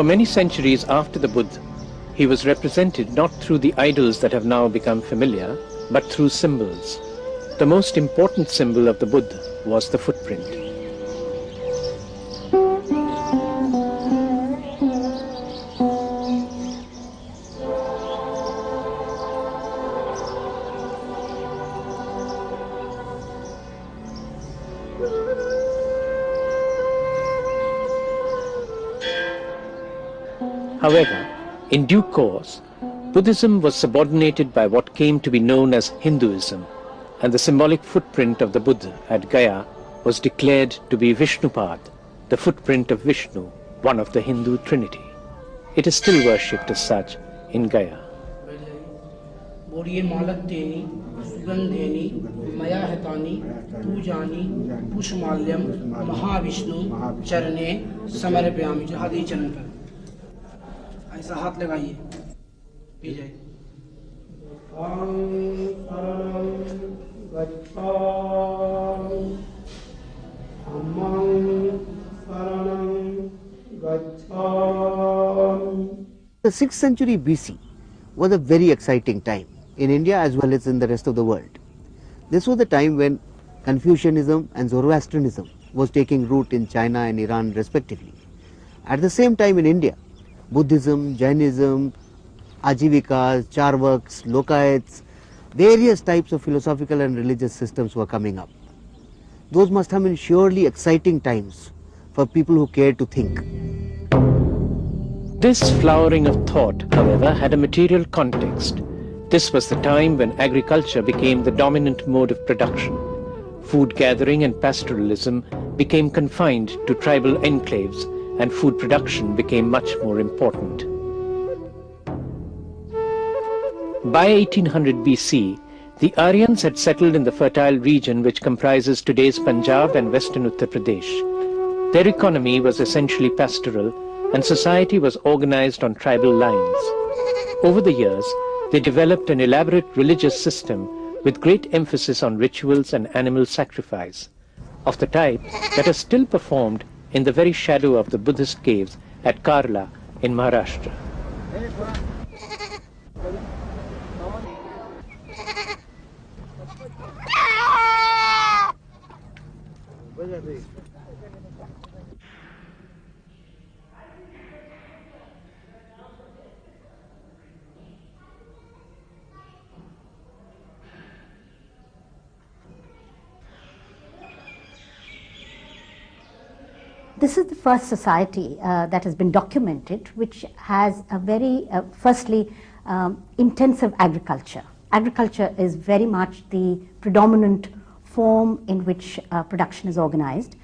For many centuries after the Buddha, he was represented not through the idols that have now become familiar, but through symbols. The most important symbol of the Buddha was the footprint. However, in due course, Buddhism was subordinated by what came to be known as Hinduism, and the symbolic footprint of the Buddha at Gaya was declared to be Vishnupad, the footprint of Vishnu, one of the Hindu trinity. It is still worshipped as such in Gaya. ऐसा हाथ लगाइए P जाए The 6th century BC was a very exciting time in India as well as in the rest of the world. This was the time when Confucianism and Zoroastrianism was taking root in China and Iran respectively. At the same time in India, Buddhism, Jainism, Ajivikas, Charvaks, Lokayats, various types of philosophical and religious systems were coming up. Those must have been surely exciting times for people who cared to think. This flowering of thought, however, had a material context. This was the time when agriculture became the dominant mode of production. Food gathering and pastoralism became confined to tribal enclaves, and food production became much more important. By 1800 BC, the Aryans had settled in the fertile region which comprises today's Punjab and western Uttar Pradesh. Their economy was essentially pastoral, and society was organized on tribal lines. Over the years, they developed an elaborate religious system with great emphasis on rituals and animal sacrifice, of the type that is still performed in the very shadow of the Buddhist caves at Karla in Maharashtra. This is the first society that has been documented which has a very, firstly, intensive agriculture. Agriculture is very much the predominant form in which production is organized.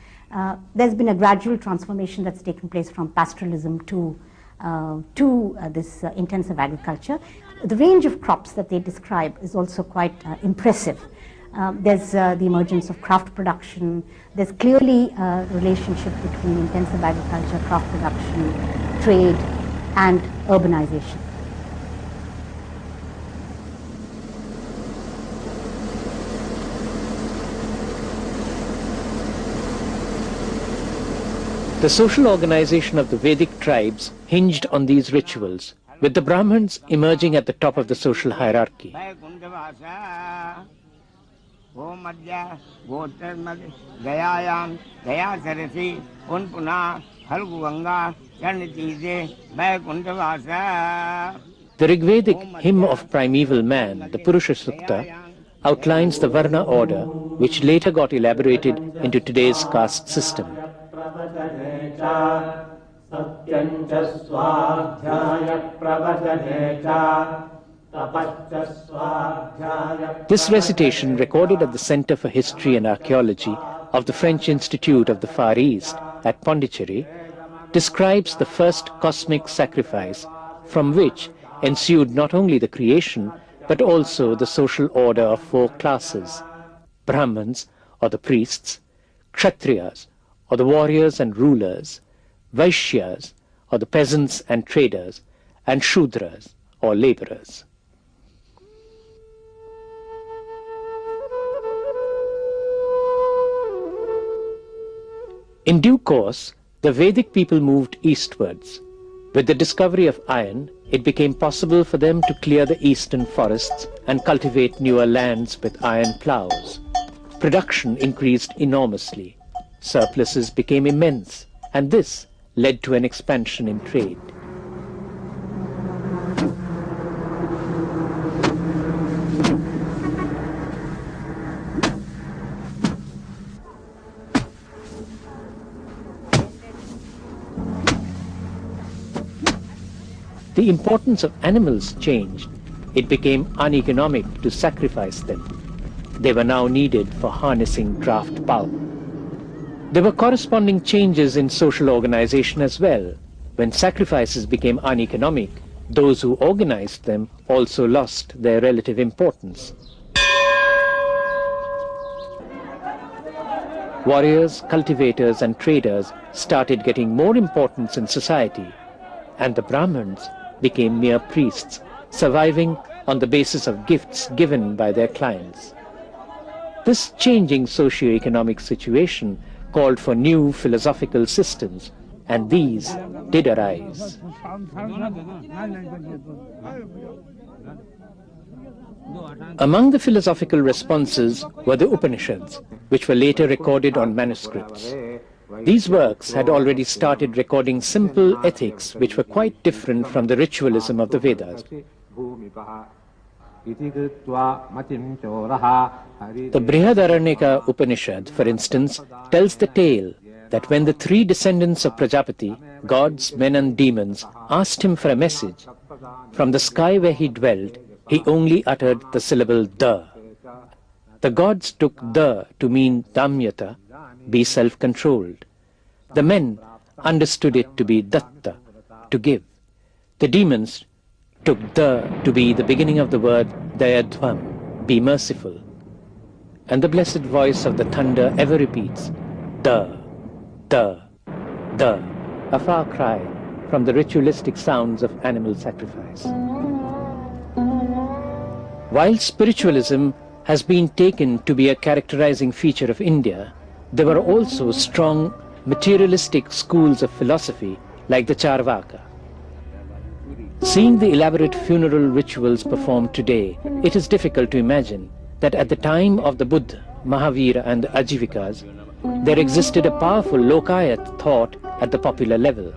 There's been a gradual transformation that's taken place from pastoralism to this intensive agriculture. The range of crops that they describe is also quite impressive. There's the emergence of craft production. There's clearly a relationship between intensive agriculture, craft production, trade, and urbanization. The social organization of the Vedic tribes hinged on these rituals, with the Brahmins emerging at the top of the social hierarchy. The Rigvedic hymn of primeval man, the Purusha Sukta, outlines the Varna order, which later got elaborated into today's caste system. This recitation, recorded at the Center for History and Archaeology of the French Institute of the Far East at Pondicherry, describes the first cosmic sacrifice from which ensued not only the creation but also the social order of four classes: Brahmins, or the priests; Kshatriyas, or the warriors and rulers; Vaishyas, or the peasants and traders; and Shudras, or laborers. In due course, the Vedic people moved eastwards. With the discovery of iron, it became possible for them to clear the eastern forests and cultivate newer lands with iron plows. Production increased enormously. Surpluses became immense, and this led to an expansion in trade. The importance of animals changed. It became uneconomic to sacrifice them. They were now needed for harnessing draft pulp. There were corresponding changes in social organization as well. When sacrifices became uneconomic, those who organized them also lost their relative importance. Warriors, cultivators, and traders started getting more importance in society, and the Brahmins became mere priests, surviving on the basis of gifts given by their clients. This changing socio-economic situation called for new philosophical systems, and these did arise. Among the philosophical responses were the Upanishads, which were later recorded on manuscripts. These works had already started recording simple ethics which were quite different from the ritualism of the Vedas. The Brihadaranyaka Upanishad, for instance, tells the tale that when the three descendants of Prajapati, gods, men and demons, asked him for a message, from the sky where he dwelt, he only uttered the syllable da. The gods took da to mean damyata, be self-controlled. The men understood it to be datta, to give. The demons took da to be the beginning of the word dayadvam, be merciful. And the blessed voice of the thunder ever repeats, da, da, da, a far cry from the ritualistic sounds of animal sacrifice. While spiritualism has been taken to be a characterizing feature of India, there were also strong materialistic schools of philosophy like the Charvaka. Seeing the elaborate funeral rituals performed today, it is difficult to imagine that at the time of the Buddha, Mahavir and the Ajivikas, there existed a powerful Lokayat thought at the popular level.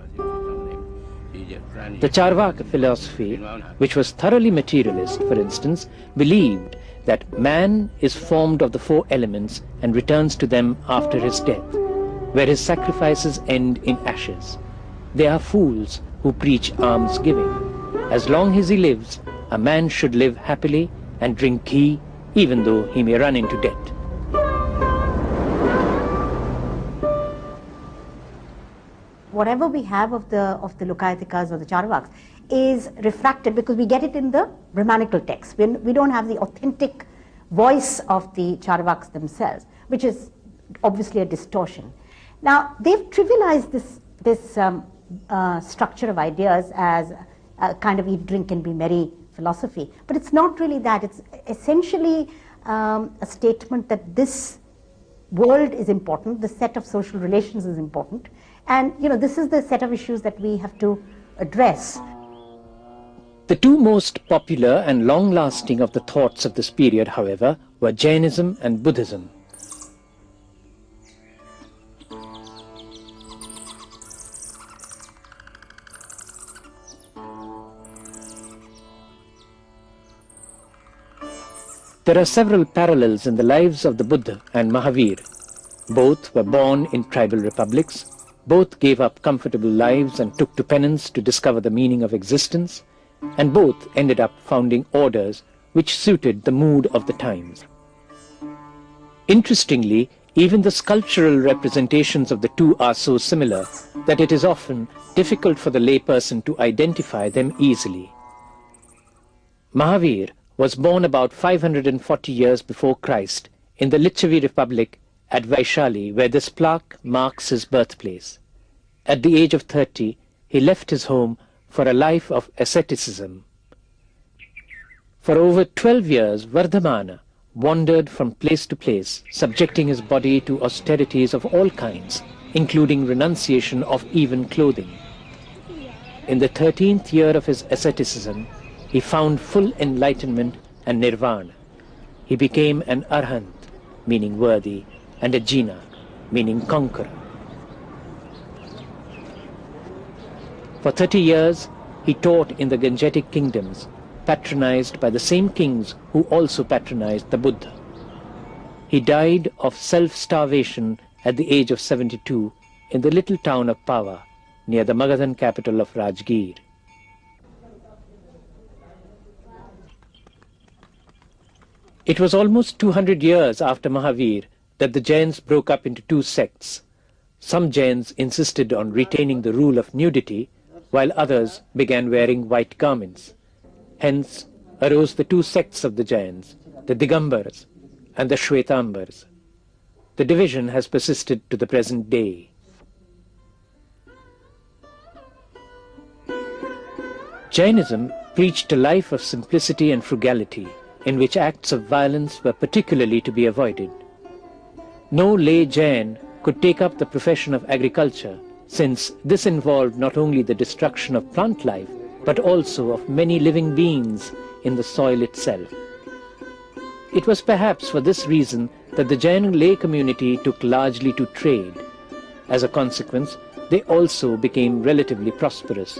The Charvaka philosophy, which was thoroughly materialist, for instance, believed that man is formed of the four elements and returns to them after his death, where his sacrifices end in ashes. They are fools who preach almsgiving. As long as he lives, a man should live happily and drink ghee, even though he may run into debt. Whatever we have of the Lokayatikas or the Charvaks is refracted because we get it in the Brahmanical text. We don't have the authentic voice of the Charvaks themselves, which is obviously a distortion. Now, they've trivialized this structure of ideas as a kind of eat, drink, and be merry philosophy. But it's not really that. It's essentially a statement that this world is important, the set of social relations is important, and this is the set of issues that we have to address. The two most popular and long-lasting of the thoughts of this period, however, were Jainism and Buddhism. There are several parallels in the lives of the Buddha and Mahavir. Both were born in tribal republics. Both gave up comfortable lives and took to penance to discover the meaning of existence. And both ended up founding orders which suited the mood of the times. Interestingly, even the sculptural representations of the two are so similar that it is often difficult for the layperson to identify them easily. Mahavir was born about 540 years before Christ in the Lichavi Republic at Vaishali, where this plaque marks his birthplace. At the age of 30, he left his home for a life of asceticism. For over 12 years, Vardhamana wandered from place to place, subjecting his body to austerities of all kinds, including renunciation of even clothing. in the 13th year of his asceticism, he found full enlightenment and Nirvana. He became an Arhant, meaning worthy, and a Jina, meaning conqueror. For 30 years, he taught in the Gangetic kingdoms, patronized by the same kings who also patronized the Buddha. He died of self-starvation at the age of 72 in the little town of Pawa, near the Magadhan capital of Rajgir. It was almost 200 years after Mahavir that the Jains broke up into two sects. Some Jains insisted on retaining the rule of nudity, while others began wearing white garments. Hence arose the two sects of the Jains, the Digambars and the Shvetambars. The division has persisted to the present day. Jainism preached a life of simplicity and frugality, in which acts of violence were particularly to be avoided. No lay Jain could take up the profession of agriculture, since this involved not only the destruction of plant life, but also of many living beings in the soil itself. It was perhaps for this reason that the Jain lay community took largely to trade. As a consequence, they also became relatively prosperous.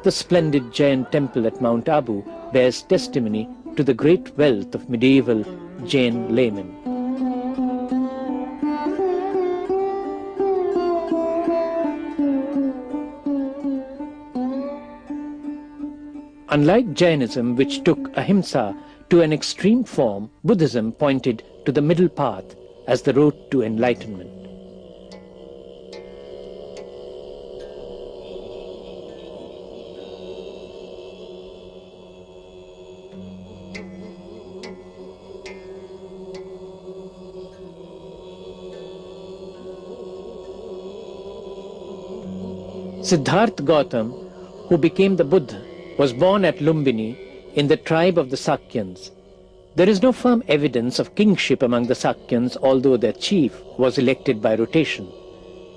The splendid Jain temple at Mount Abu bears testimony to the great wealth of medieval Jain laymen. Unlike Jainism, which took ahimsa to an extreme form, Buddhism pointed to the middle path as the road to enlightenment. Siddhartha Gautam, who became the Buddha, was born at Lumbini in the tribe of the Sakyans. There is no firm evidence of kingship among the Sakyans, although their chief was elected by rotation.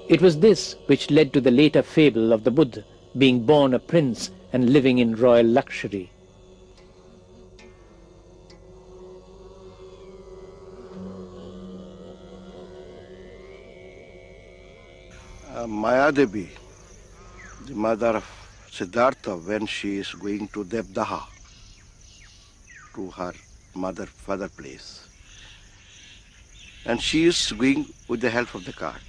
It was this which led to the later fable of the Buddha being born a prince and living in royal luxury. Mayadevi, the mother of Siddhartha, when she is going to Devdaha, to her father place, and she is going with the help of the cart.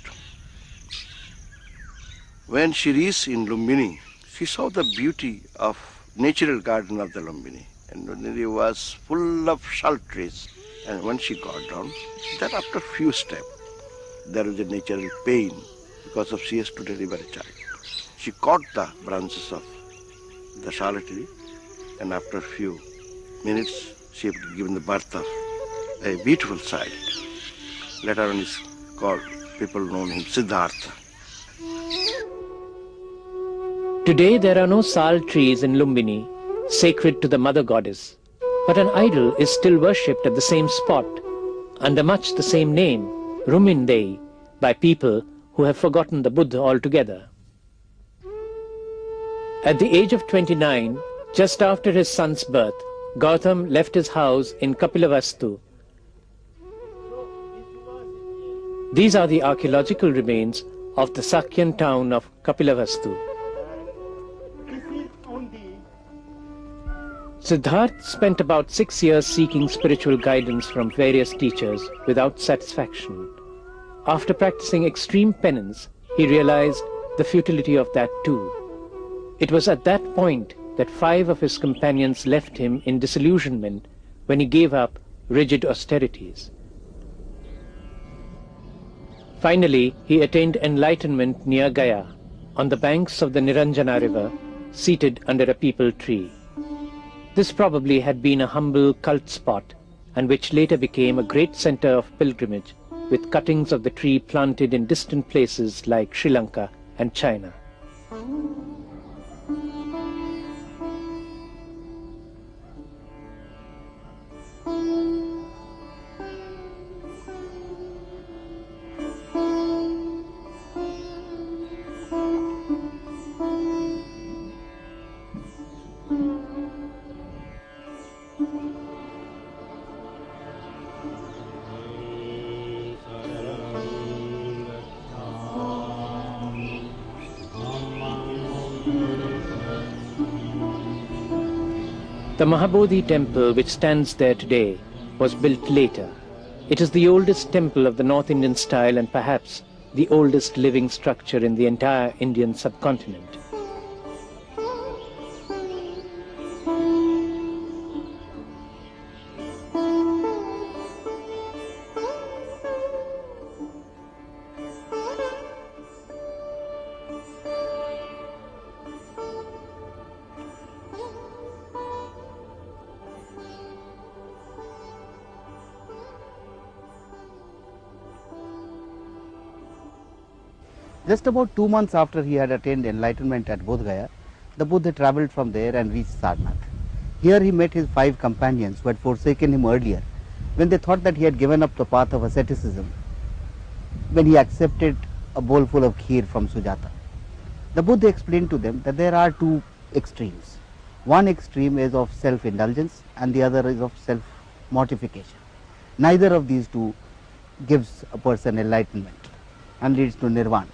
When she reached in Lumbini, she saw the beauty of natural garden of the Lumbini, and it was full of salt trees. And when she got down, that after few steps, there was a natural pain because of she has to deliver a child. She caught the branches of the salt tree, and after a few minutes, she had given the birth of a beautiful child. Later on is called, people know him Siddhartha. Today there are no sal trees in Lumbini, sacred to the mother goddess, but an idol is still worshipped at the same spot, under much the same name, Rumindei, by people who have forgotten the Buddha altogether. At the age of 29, just after his son's birth, Gautam left his house in Kapilavastu. These are the archaeological remains of the Sakyan town of Kapilavastu. Siddhartha spent about 6 years seeking spiritual guidance from various teachers without satisfaction. After practicing extreme penance, he realized the futility of that too. It was at that point that 5 of his companions left him in disillusionment when he gave up rigid austerities. Finally, he attained enlightenment near Gaya, on the banks of the Niranjana river, seated under a peepal tree. This probably had been a humble cult spot, and which later became a great center of pilgrimage, with cuttings of the tree planted in distant places like Sri Lanka and China. The Mahabodhi temple, which stands there today, was built later. It is the oldest temple of the North Indian style and perhaps the oldest living structure in the entire Indian subcontinent. Just about 2 months after he had attained enlightenment at Bodh Gaya, the Buddha travelled from there and reached Sarnath. Here he met his 5 companions who had forsaken him earlier when they thought that he had given up the path of asceticism when he accepted a bowlful of kheer from Sujata. The Buddha explained to them that there are 2 extremes. One extreme is of self-indulgence and the other is of self-mortification. Neither of these 2 gives a person enlightenment and leads to Nirvana.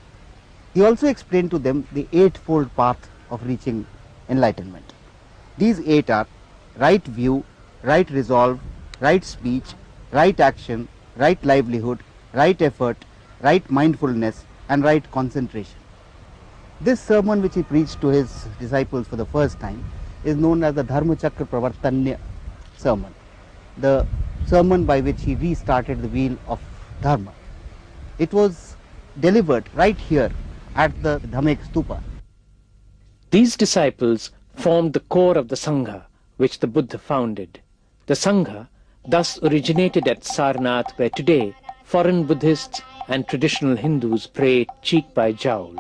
He also explained to them the 8-fold path of reaching enlightenment. These 8 are right view, right resolve, right speech, right action, right livelihood, right effort, right mindfulness and right concentration. This sermon which he preached to his disciples for the first time is known as the Dharma Chakra Pravartanya sermon, the sermon by which he restarted the wheel of Dharma. It was delivered right here at the Dhamek Stupa. These disciples formed the core of the Sangha, which the Buddha founded. The Sangha thus originated at Sarnath, where today foreign Buddhists and traditional Hindus pray cheek by jowl.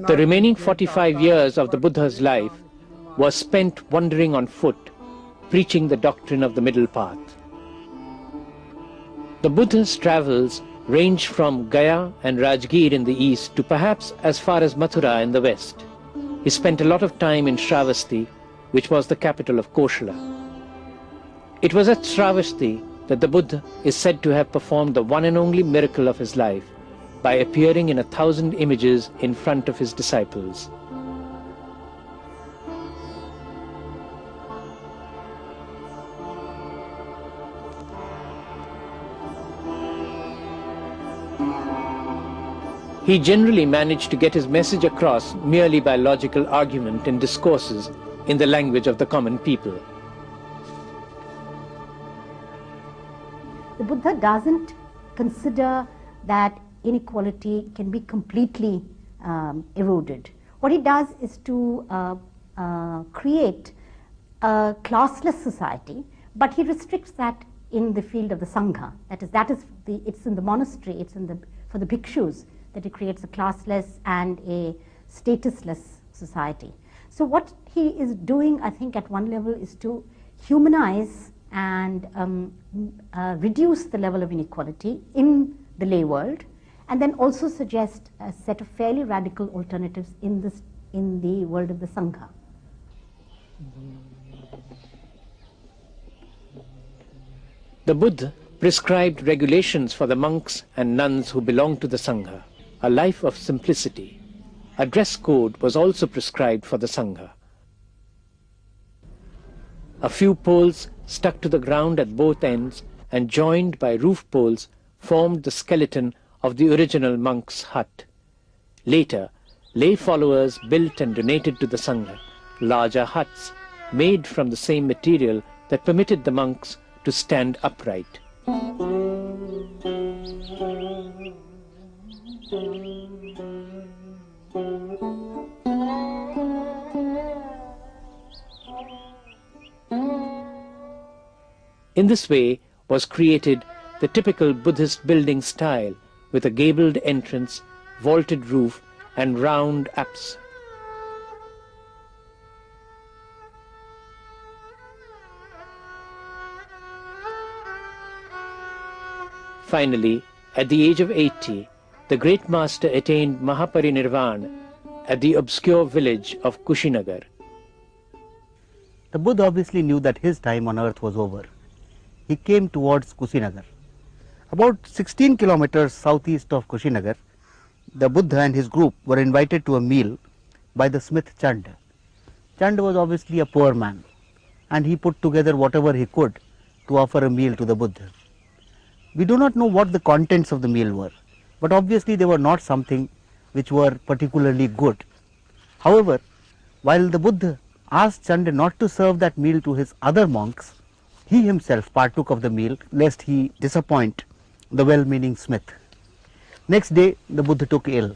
The remaining 45 years of the Buddha's life was spent wandering on foot, preaching the doctrine of the middle path. The Buddha's travels ranged from Gaya and Rajgir in the east to perhaps as far as Mathura in the west. He spent a lot of time in Shravasti, which was the capital of Koshala. It was at Shravasti that the Buddha is said to have performed the one and only miracle of his life by appearing in 1,000 images in front of his disciples. He generally managed to get his message across merely by logical argument and discourses in the language of the common people. The Buddha doesn't consider that inequality can be completely eroded. What he does is to create a classless society, but he restricts that in the field of the Sangha. It's in the monastery, for the bhikshus that he creates a classless and a statusless society. So what he is doing, I think, at one level is to humanize and reduce the level of inequality in the lay world, and then also suggest a set of fairly radical alternatives in the world of the Sangha. The Buddha prescribed regulations for the monks and nuns who belonged to the Sangha, a life of simplicity. A dress code was also prescribed for the Sangha. A few poles stuck to the ground at both ends and joined by roof poles formed the skeleton of the original monk's hut. Later, lay followers built and donated to the Sangha larger huts made from the same material that permitted the monks to stand upright. In this way was created the typical Buddhist building style with a gabled entrance, vaulted roof and round apse. Finally, at the age of 80, the great master attained Mahaparinirvana at the obscure village of Kushinagar. The Buddha obviously knew that his time on earth was over. He came towards Kushinagar. About 16 kilometers southeast of Kushinagar, the Buddha and his group were invited to a meal by the smith Chanda. Chanda was obviously a poor man, and he put together whatever he could to offer a meal to the Buddha. We do not know what the contents of the meal were, but obviously they were not something which were particularly good. However, while the Buddha asked Chanda not to serve that meal to his other monks, he himself partook of the meal lest he disappoint the well-meaning smith. Next day, the Buddha took ill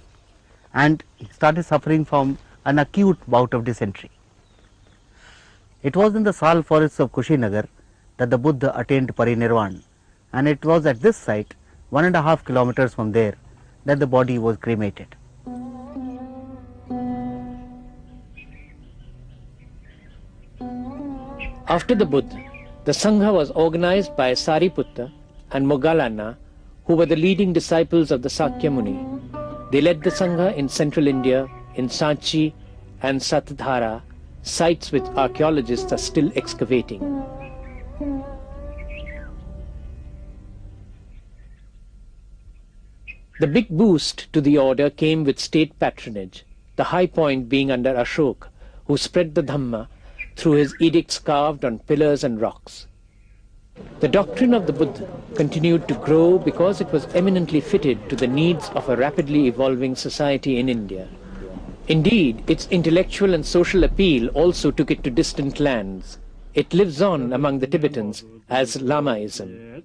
and started suffering from an acute bout of dysentery. It was in the sal forests of Kushinagar that the Buddha attained parinirvana, and it was at this site, 1.5 kilometers from there, that the body was cremated. After the Buddha, the Sangha was organized by Sariputta and Moggallana, who were the leading disciples of the Sakya Muni. They led the Sangha in central India, in Sanchi and Satadhara, sites which archaeologists are still excavating. The big boost to the order came with state patronage, the high point being under Ashoka, who spread the Dhamma through his edicts carved on pillars and rocks. The doctrine of the Buddha continued to grow because it was eminently fitted to the needs of a rapidly evolving society in India. Indeed, its intellectual and social appeal also took it to distant lands. It lives on among the Tibetans as Lamaism.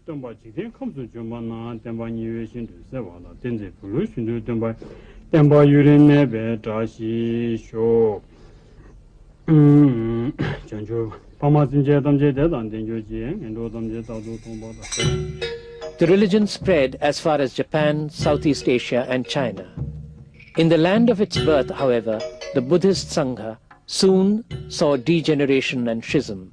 The religion spread as far as Japan, Southeast Asia and China. In the land of its birth, however, the Buddhist Sangha soon saw degeneration and schism.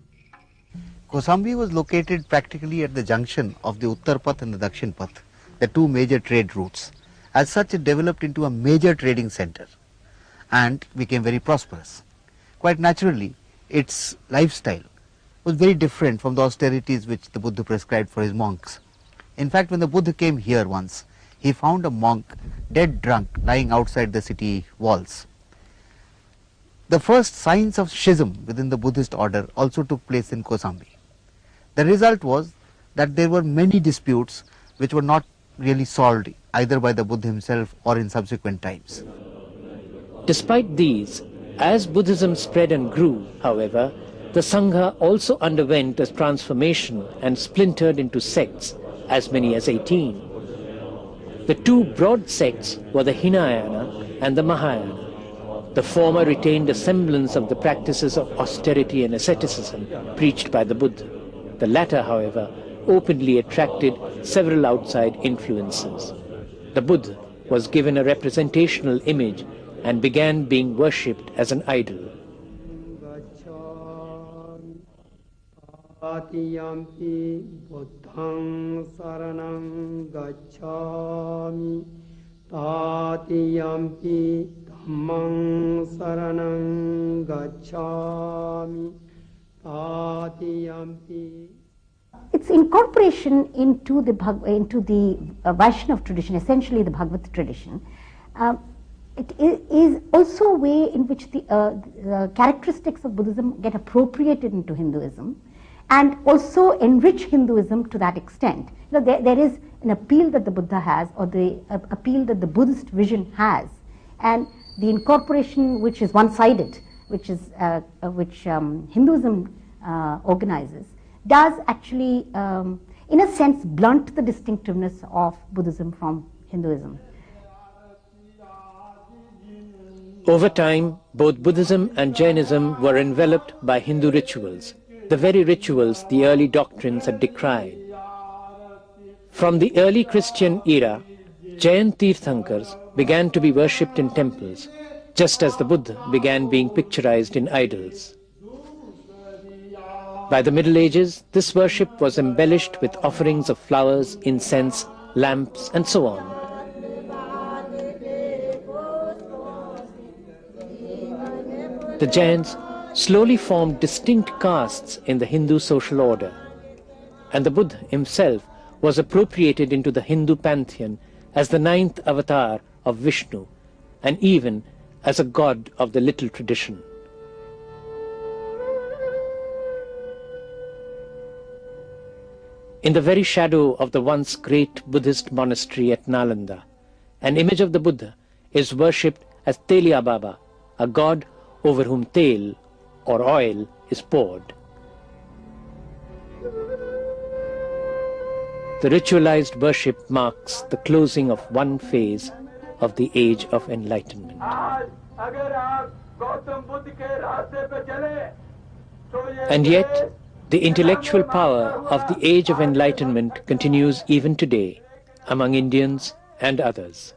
Kosambi was located practically at the junction of the Uttar Path and the Dakshin Path, the two major trade routes. As such, it developed into a major trading center and became very prosperous. Quite naturally, its lifestyle was very different from the austerities which the Buddha prescribed for his monks. In fact, when the Buddha came here once, he found a monk dead drunk lying outside the city walls. The first signs of schism within the Buddhist order also took place in Kosambi. The result was that there were many disputes which were not really solved either by the Buddha himself or in subsequent times. Despite these, as Buddhism spread and grew, however, the Sangha also underwent a transformation and splintered into sects, as many as 18. The two broad sects were the Hinayana and the Mahayana. The former retained a semblance of the practices of austerity and asceticism preached by the Buddha. The latter, however, openly attracted several outside influences. The Buddha was given a representational image and began being worshipped as an idol. Its incorporation into the Vaishnava tradition, essentially the Bhagavad tradition, it is also a way in which the characteristics of Buddhism get appropriated into Hinduism and also enrich Hinduism to that extent. You know, there is an appeal that the Buddha has, or the appeal that the Buddhist vision has, and the incorporation which is one-sided, which Hinduism organizes, does actually, in a sense, blunt the distinctiveness of Buddhism from Hinduism. Over time, both Buddhism and Jainism were enveloped by Hindu rituals, the very rituals the early doctrines had decried. From the early Christian era, Jain Tirthankars began to be worshipped in temples, just as the Buddha began being picturized in idols. By the Middle Ages, this worship was embellished with offerings of flowers, incense, lamps, and so on. The Jains slowly formed distinct castes in the Hindu social order, and the Buddha himself was appropriated into the Hindu pantheon as the 9th avatar of Vishnu, and even as a god of the little tradition. In the very shadow of the once great Buddhist monastery at Nalanda, an image of the Buddha is worshipped as Telia Baba, a god over whom tel, or oil, is poured. The ritualized worship marks the closing of one phase of the Age of Enlightenment. And yet, the intellectual power of the Age of Enlightenment continues even today among Indians and others.